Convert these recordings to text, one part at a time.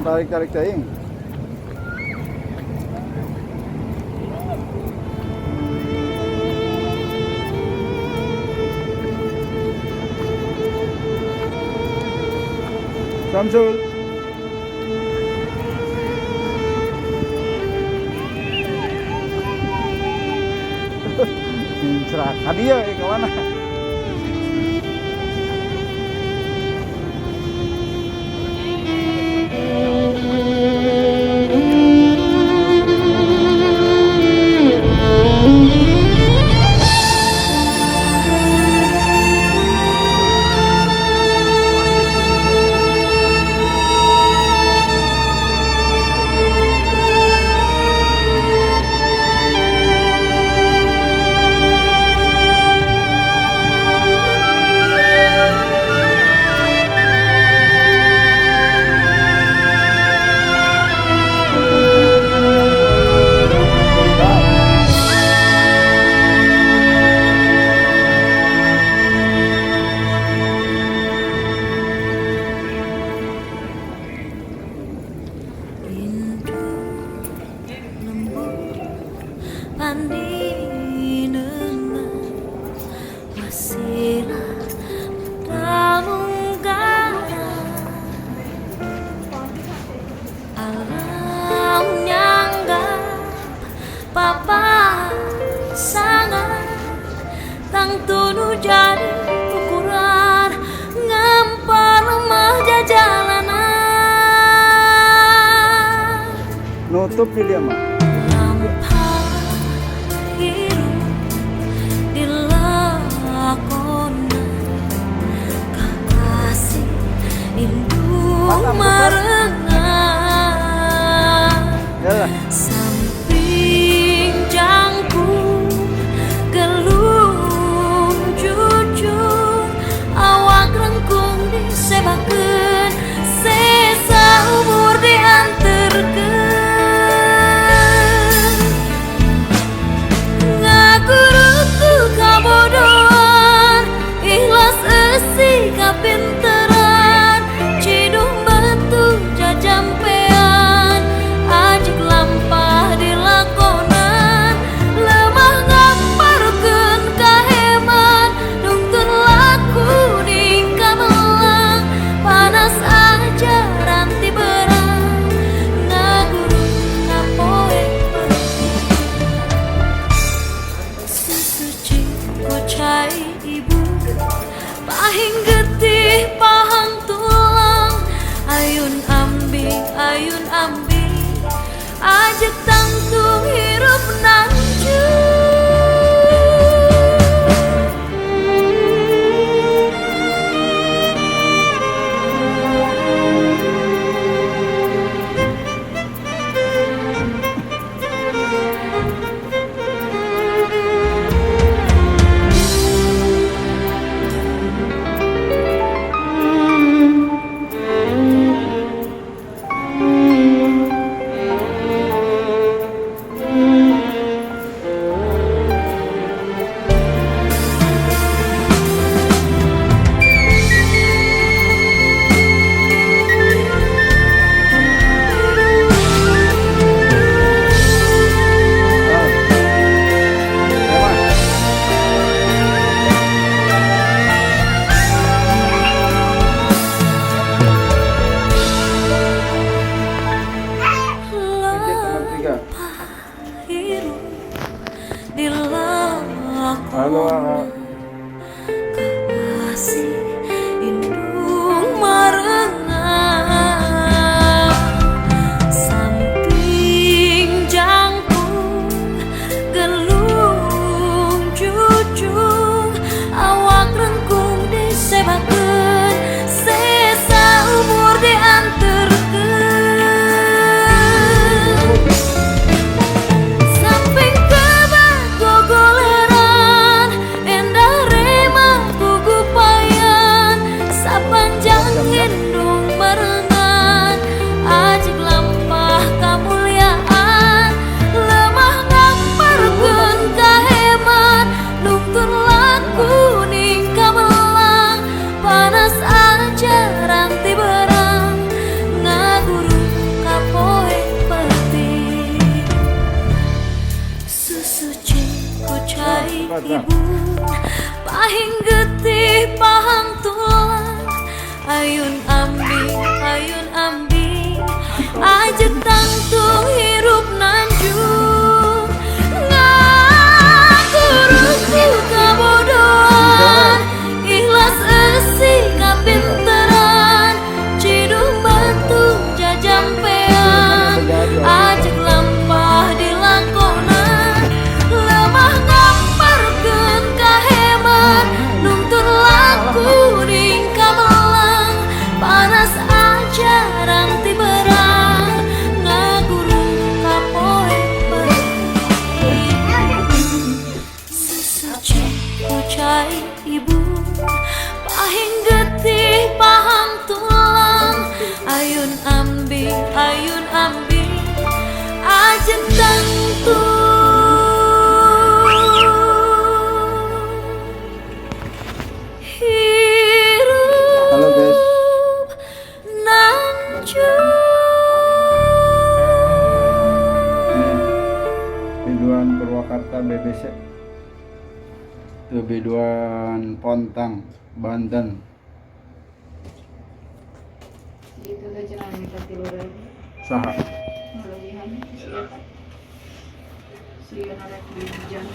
tarik cai. Samsul. Cerah dia ke mana? Papa sangat tang tunu jadi ukuran ngampar remaja jalanan Nutup dia mah. lampah hirup dilakonan kakasih indung marengan Yalah. samping jangku gelung jujur awak rengkung disebakeun sesa umur dianterkeun ngaguruku kabodohan ikhlas eusi kapinteran cidung batu jajampean ajik lampah dilakonan lemah ngamparukeun kaheman nungtun laku ningka melang panas aja ranti berang ngaguru kapoe sesuci kocai ibu pahing getih pahang tulang ayun ambi ajek tangtung hirup nanju hirup Halo, dilakonan kasih indung marengan samping jangkung gelung jujur awak rengkung disebakeun sesa umur dianterkeun samping kebat gogoleran endah remah gugu payah Sesuci ku cai ibu pahing getih pahang tulang ayun ambi ajek tangtung hirup nanjung ngakuruku kabodohan ikhlas esi kapinteran cidung batu jajampean ajek lampah di langkonan lemah ngamparkeun kahemat nuntun laku ring kamelang panas ajaran ti berang ngaguru kapoe sesuci ku cai ibu pahing getih pahang tulang ayun ambi ajeng tangtung hirup Halo guys. nanjung. Nih, biduan Purwakarta BBC. Itu biduan Pontang, Banten. Itu aja nang minta tiluran Saha. melebihan si anak di hujan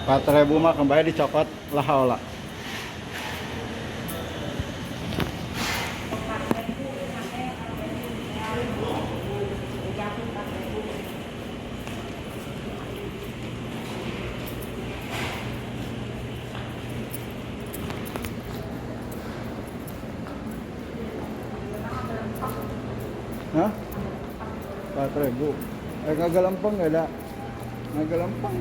4.000 mah kembali dicopot lah haula. Hah? 4.000. Agak lempeng nggak ada? Agak lempeng.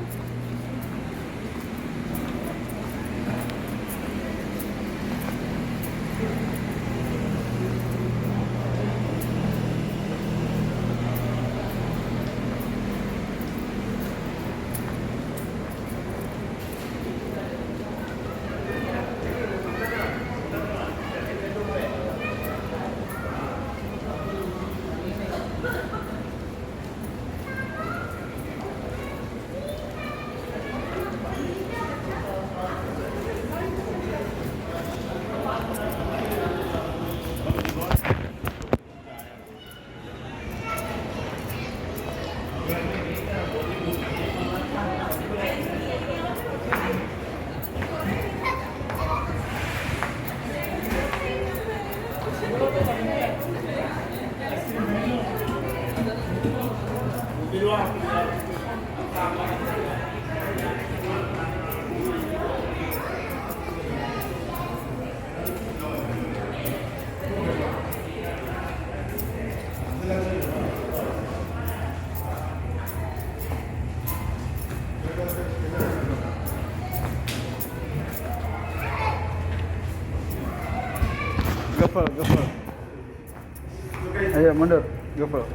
Gafal. Ayo mundur, gafal.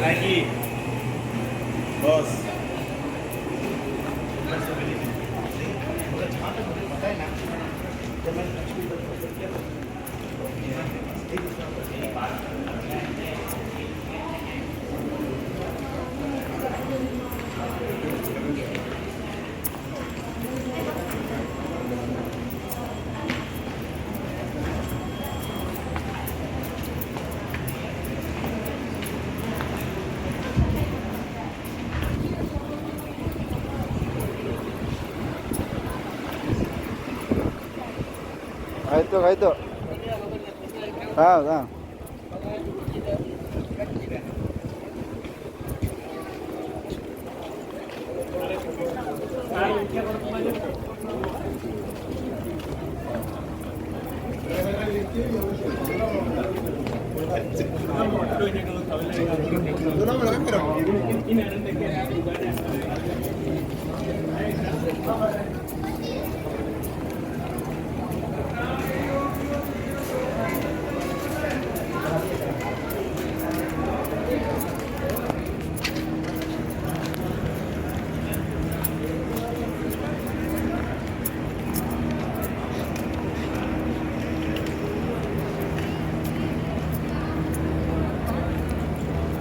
Lagi, bos. Itu. Tahu.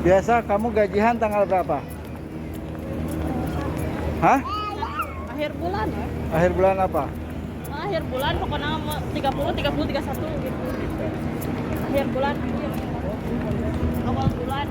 Biasa kamu gajian tanggal berapa? Hah? Akhir bulan ya. Akhir bulan apa? Akhir bulan pokoknya 30, 30, 31 gitu. Akhir bulan. Awal bulan.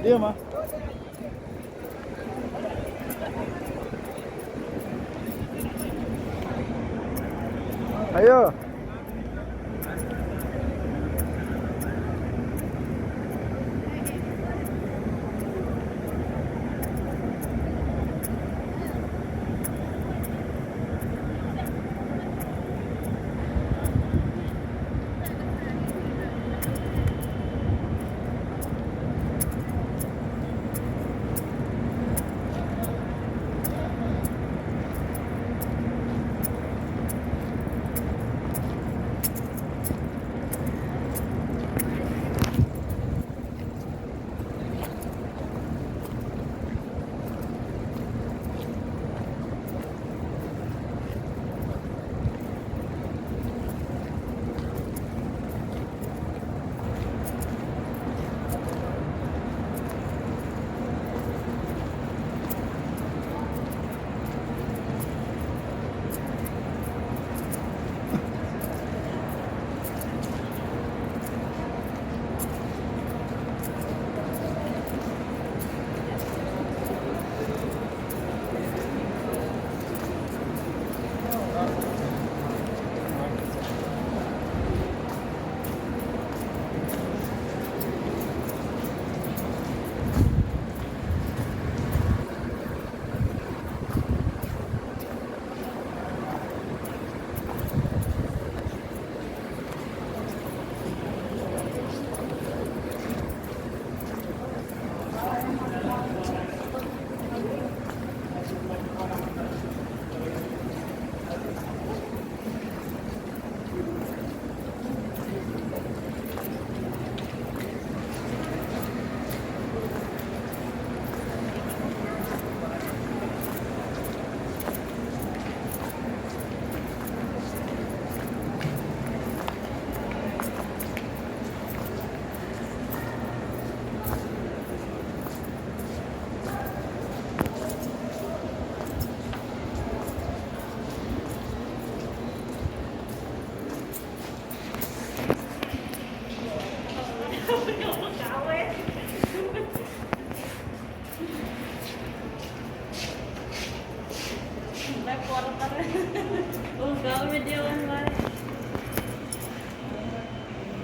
Iya mah. Ayo.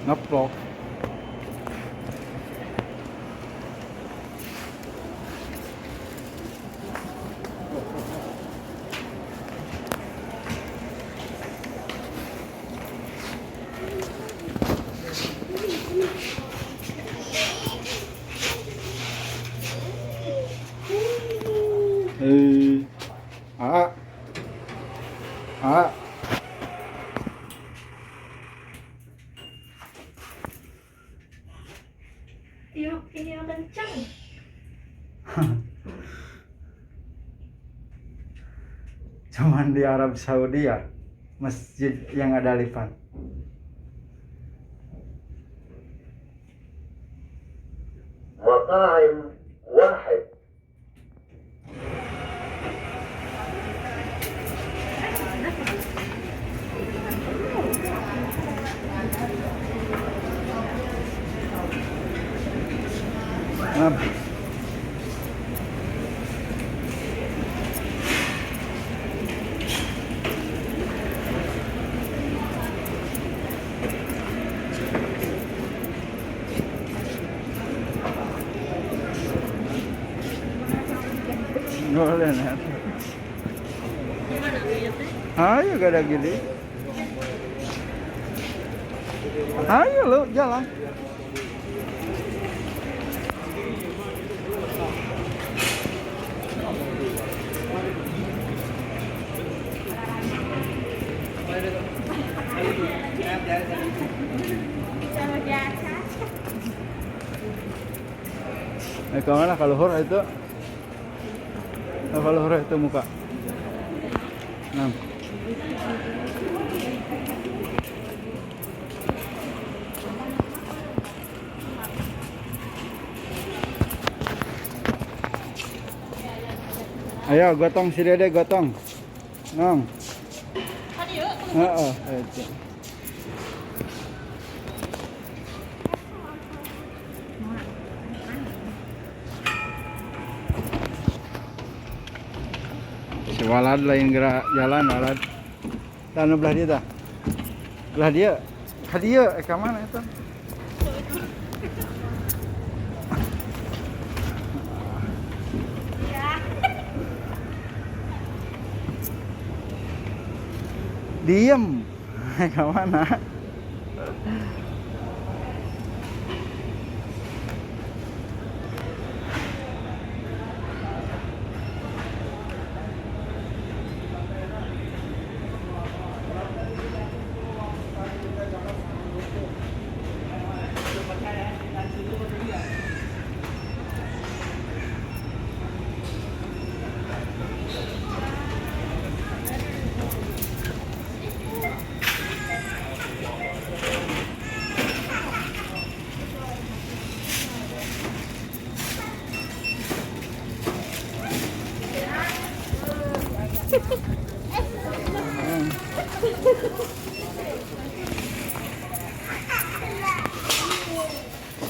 Ngeplok. A. A. Tiup ini yang kencang. Cuman di Arab Saudi ya, masjid yang ada lipan. مطاعم واحد. Nah, boleh nih. Ayo gak ada gini. Ayo lu jalan. Kemana kalau hur itu? Kalau hur itu muka. Nah. Ayo gotong si Dede gotong. Nong. Kan yuk. Heeh, itu. Si Walad lain gerak jalan Walad. Tanu belah dia dah. Belah dia. Ka dia ka mana itu? Diem. Ka mana?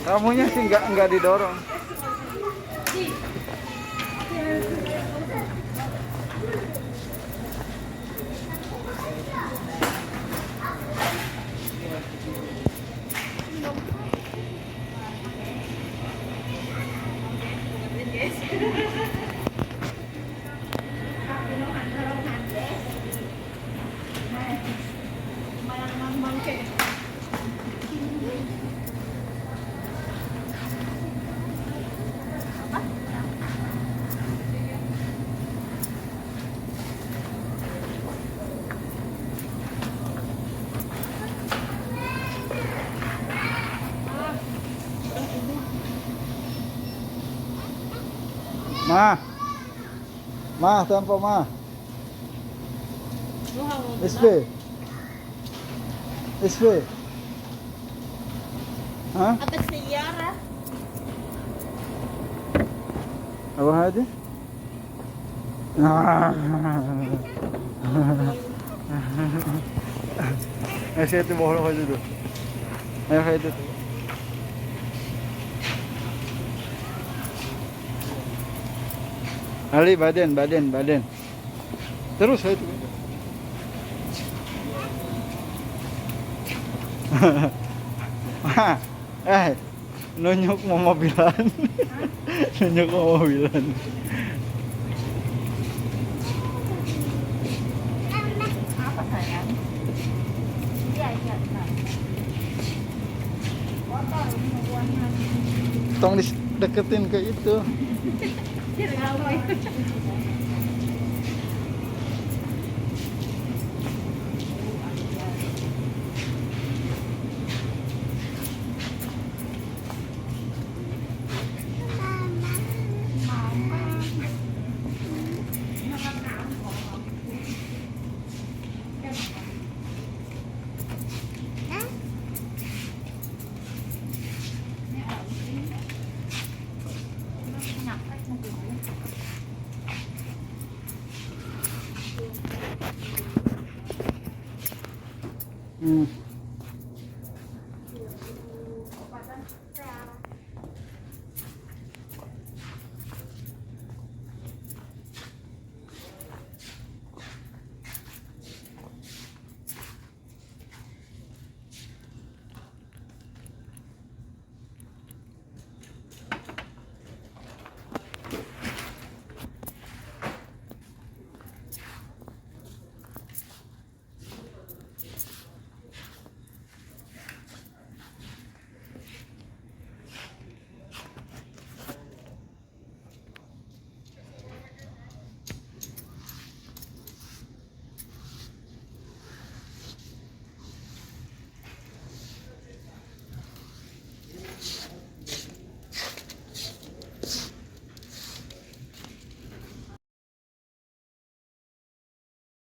Kamunya sih enggak didorong. Mah, tempo mah. SP. SP. Hah? Atas sejarah. Apa aja? Nah. Saya itu bohong aja dulu. Ayo kayak itu. Ali badan. Terus itu. Nunjuk mau mobilan. Nunjuk mau mobilan. Apa sayang? Iya. Tong deketin ke itu. Hmm.